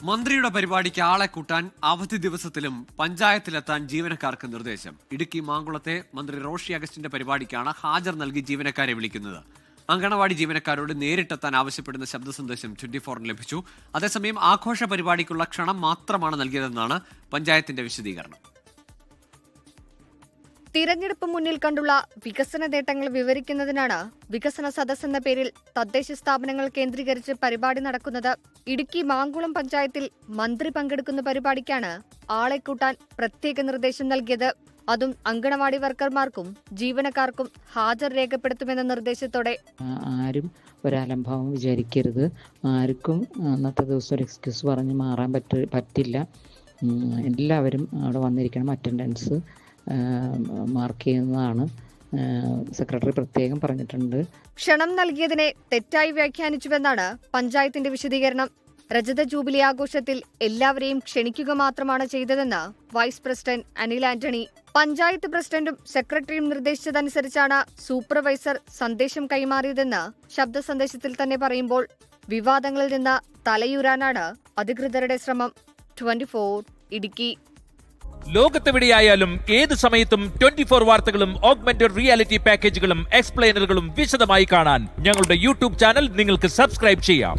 മന്ത്രിയുടെ പരിപാടിക്ക് ആളെ കൂട്ടാൻ അവധി ദിവസത്തിലും പഞ്ചായത്തിലെത്താൻ ജീവനക്കാർക്ക് നിർദ്ദേശം. ഇടുക്കി മാങ്കുളത്തെ മന്ത്രി റോഷി അഗസ്റ്റിന്റെ പരിപാടിക്കാണ് ഹാജർ നൽകി ജീവനക്കാരെ വിളിക്കുന്നത്. അങ്കണവാടി ജീവനക്കാരോട് നേരിട്ടെത്താൻ ആവശ്യപ്പെടുന്ന ശബ്ദ സന്ദേശം 24 ലഭിച്ചു. അതേസമയം ആഘോഷ പരിപാടിക്കുള്ള ക്ഷണം മാത്രമാണ് നൽകിയതെന്നാണ് പഞ്ചായത്തിന്റെ വിശദീകരണം. തിരഞ്ഞെടുപ്പ് മുന്നിൽ കണ്ടുള്ള വികസന നേട്ടങ്ങൾ വിവരിക്കുന്നതിനാണ് വികസന സദസ് എന്ന പേരിൽ തദ്ദേശ സ്ഥാപനങ്ങൾ കേന്ദ്രീകരിച്ച് പരിപാടി നടക്കുന്നത്. ഇടുക്കി മാങ്കുളം പഞ്ചായത്തിൽ മന്ത്രി പങ്കെടുക്കുന്ന പരിപാടിക്കാണ് ആളെ കൂട്ടാൻ പ്രത്യേക നിർദ്ദേശം നൽകിയത്. അതും അങ്കണവാടി വർക്കർമാർക്കും ജീവനക്കാർക്കും ഹാജർ രേഖപ്പെടുത്തുമെന്ന നിർദ്ദേശത്തോടെ. ആരും ഒരലംഭാവം വിചാരിക്കരുത്. ആർക്കും അന്നത്തെ ദിവസം ഒരു എക്സ്ക്യൂസ് പറഞ്ഞ് മാറാൻ പറ്റില്ല. എല്ലാവരും അവിടെ വന്നിരിക്കണം. അറ്റൻഡൻസ് മാർക്ക് ചെയ്യുന്നതാണ്. സെക്രട്ടറി പ്രത്യേകം പറഞ്ഞിട്ടുണ്ട്. ക്ഷണം നൽകിയതിനെ തെറ്റായി വ്യാഖ്യാനിച്ചുവെന്നാണ് പഞ്ചായത്തിന്റെ വിശദീകരണം. രജത ജൂബിലി ആഘോഷത്തിൽ എല്ലാവരെയും ക്ഷണിക്കുക മാത്രമാണ് ചെയ്തതെന്ന് വൈസ് പ്രസിഡന്റ് അനിൽ ആന്റണി. പഞ്ചായത്ത് പ്രസിഡന്റും സെക്രട്ടറിയും നിർദ്ദേശിച്ചതനുസരിച്ചാണ് സൂപ്പർവൈസർ സന്ദേശം കൈമാറിയതെന്ന് ശബ്ദ സന്ദേശത്തിൽ തന്നെ പറയുമ്പോൾ വിവാദങ്ങളിൽ നിന്ന് തലയൂരാനാണ് അധികൃതരുടെ ശ്രമം. 24 ഇടുക്കി. ലോകത്തെവിടെയായാലും ഏത് സമയത്തും 24 വാർത്തകളും ഓഗ്മെന്റഡ് റിയാലിറ്റി പാക്കേജുകളും എക്സ്പ്ലെയിനറുകളും വിശദമായി കാണാൻ ഞങ്ങളുടെ യൂട്യൂബ് ചാനൽ നിങ്ങൾക്ക് സബ്സ്ക്രൈബ് ചെയ്യാം.